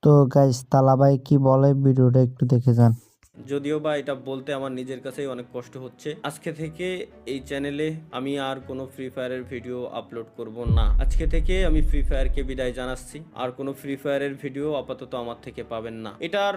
তো গাইস তালা ভাই কি বলে ভিডিওটা একটু দেখে যান। যদিও বা এটা বলতে আমার নিজের কাছেই অনেক কষ্ট হচ্ছে। আজকে থেকে এই চ্যানেলে আমি আর কোনো ফ্রি ফায়ারের ভিডিও আপলোড করব না। আজকে থেকে আমি ফ্রি ফায়ারকে বিদায় জানাচ্ছি। আর কোনো ফ্রি ফায়ারের ভিডিও আপাতত আমার থেকে পাবেন না। এটার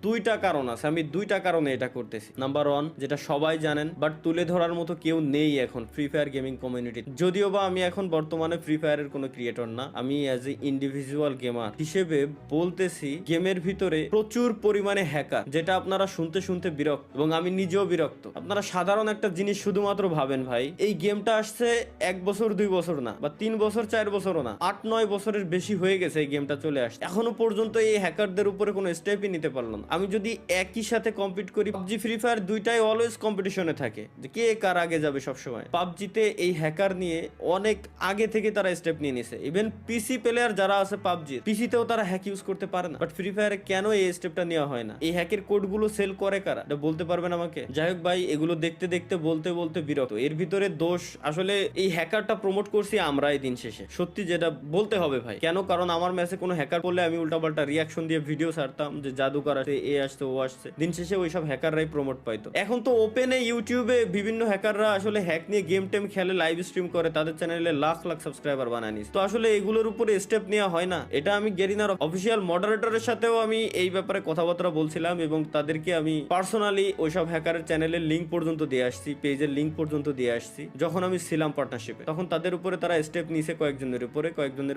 দুইটা কারণ আছে, আমি দুইটা কারণে এটা করতেছি। নাম্বার ওয়ান, যেটা সবাই জানেন বাট তুলে ধরার মতো কেউ নেই এখন ফ্রি ফায়ার গেমিং কমিউনিটি। যদিও বা আমি এখন বর্তমানে ফ্রি ফায়ারের কোনো ক্রিয়েটর না, আমি অ্যাজ এ ইন্ডিভিজুয়াল গেমার হিসেবে বলতেছি, গেমের ভিতরে প্রচুর পরিমাণে হ্যাকার, যেটা আপনারা শুনতে শুনতে বিরক্ত এবং আমি নিজেও বিরক্ত। আপনারা সাধারণ একটা জিনিস শুধুমাত্র ভাবেন ভাই, এই গেমটা আসছে 1 বছর 2 বছর না, বা 3 বছর 4 বছরও না, 8-9 বছরের বেশি হয়ে গেছে এই গেমটা চলে আসছে। এখনো পর্যন্ত এই হ্যাকারদের উপরে কোনো স্টেপই নিতে পারলাম না। আমি যদি একই সাথে কম্পিট করি, পাবজি ফ্রি ফায়ার দুইটাই অলওয়েজ কম্পিটিশনে থাকে যে কে কার আগে যাবে সবসময়। পাবজিতে এই হ্যাকার নিয়ে অনেক আগে থেকে তারা স্টেপ নিয়ে নিছে। ইভেন পিসি প্লেয়ার যারা আছে পাবজি, পিসিতেও তারা হ্যাক ইউজ করতে পারে না। বাট ফ্রি ফায়ারে কেন এই স্টেপটা নেওয়া হয় না? এই হ্যাকের কোডগুলো সেল করে কারা, এটা বলতে পারবেন আমাকে? যাই হোক ভাই, এগুলো দেখতে দেখতে বলতে বলতে বিরক্ত। এর ভিতরে দোষ আসলে এই হ্যাকারটা প্রমোট করছি আমরাই দিন শেষে, সত্যি যেটা বলতে হবে ভাই। কেন? কারণ আমার ম্যাচে কোনো হ্যাকার করলে আমি উল্টাপাল্টা রিয়াকশন দিয়ে ভিডিও ছাড়তাম যে জাদুকর আসছে, এ আসছে, ও আসছে। দিন শেষে ওইসব হ্যাকাররাই প্রমোট পাইতো। এখন তো ওপেনে ইউটিউবে বিভিন্ন হ্যাকাররা আসলে হ্যাক নিয়ে গেম টেম খেলে, লাইভ স্ট্রিম করে, তাদের চ্যানেলে লাখ লাখ সাবস্ক্রাইবার বানায় নিস। তো আসলে এগুলোর উপরে স্টেপ নেওয়া হয় না। এটা আমি গেরিনার অফিসিয়াল মডারেটরের সাথেও আমি এই ব্যাপারে কথাবার্তা বলছিলাম এবং তাদেরকে আমি পার্সোনালি ওইসব হ্যাকারের চ্যানেলের লিঙ্ক পর্যন্ত দিয়ে আসছি, পেজের লিঙ্ক পর্যন্ত দিয়ে আসছি। যখন আমি ছিলাম পার্টনারশিপে, তখন তাদের উপরে তারা স্টেপ নিছে, কয়েকজনের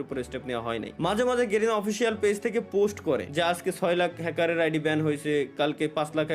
উপরে স্টেপ নেওয়া হয় নাই। মাঝে মাঝে গেরিনা অফিসিয়াল পেজ থেকে পোস্ট করে যে আজকে 6 লাখ হ্যাকারের আইডি ব্যান হয়েছে, কালকে 5 লাখ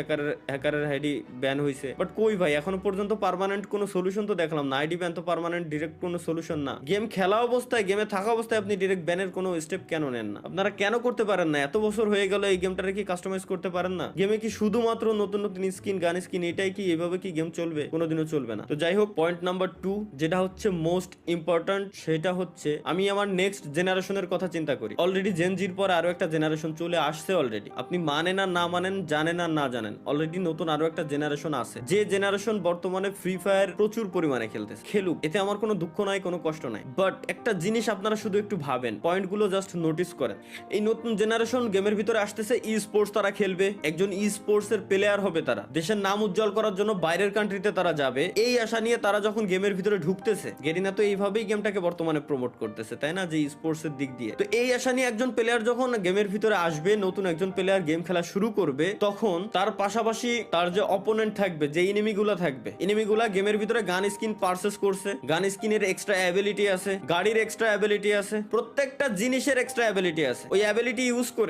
হ্যাকারের আইডি ব্যান হয়েছে। বাট কই ভাই, এখনো পর্যন্ত পার্মানেন্ট কোনো সলিউশন তো দেখলাম না। আইডি ব্যান তো পার্মানেন্ট ডিরেক্ট কোনো সলিউশন না। গেম খেলা অবস্থায়, গেমে থাকা অবস্থায় আপনি ডিরেক্ট ব্যানের কোনো স্টেপ কেন নেন না? আপনারা কেন করতে পারেন না? এত বছর হয়ে গেল এই গেমটারে কি কাস্টমাইজ করতে পারেন না? গেমে কি শুধুমাত্র নতুন নতুন স্কিন, গান স্কিন, এটাই কি? এভাবে কি গেম চলবে? কোনোদিনও চলবে না। তো যাই হোক, পয়েন্ট নাম্বার 2 যেটা হচ্ছে মোস্ট ইম্পর্টেন্ট, সেটা হচ্ছে আমি আমার নেক্সট জেনারেশনের কথা চিন্তা করি। অলরেডি জেন জির পর আরো একটা জেনারেশন চলে আসছে অলরেডি। আপনি মানেন আর না মানেন, জানেন আর না জানেন, অলরেডি নতুন আরো একটা জেনারেশন আছে, যে জেনারেশন বর্তমানে ফ্রি ফায়ার প্রচুর পরিমাণে খেলতেছে। খেলুক, এতে আমার কোনো দুঃখ নাই, কোনো কষ্ট নাই। বাট একটা জিনিস আপনারা শুধু একটু ভাবেন, পয়েন্টগুলো জাস্ট নোটিস করেন। এই নতুন জেনারেশন গেমের ভিতরে আসতেছে, ই স্পোর্টস তারা খেলবে, একজন ই স্পোর্টস এর প্লেয়ার হবে, তারা দেশের নাম উজ্জ্বল করার জন্য বাইরের কান্ট্রিতে তারা যাবে। এই আশা নিয়ে তারা যখন গেমের ভিতরে ঢুকতেছে, গেরিনা তো এইভাবেই গেমটাকে বর্তমানে প্রমোট করতেছে, তাই না? যে ই স্পোর্টস এর দিক দিয়ে। তো এই আশা নিয়ে একজন প্লেয়ার যখন গেমের ভিতরে আসবে, নতুন একজন প্লেয়ার গেম খেলা শুরু করবে, তখন তার পাশাপাশি তার যে অপোনেন্ট থাকবে, যে এনিমিগুলা থাকবে, এনিমিগুলা গেমের ভিতরে গান স্কিন পারচেজ করছে, গান স্কিনের এক্সট্রা অ্যাবিলিটি আছে, গাড়ির এক্সট্রা অ্যাবিলিটি আছে, প্রত্যেকটা জিনিসের এক্সট্রা অ্যাবিলিটি আছে। ওই অ্যাবিলিটি ইউজ করে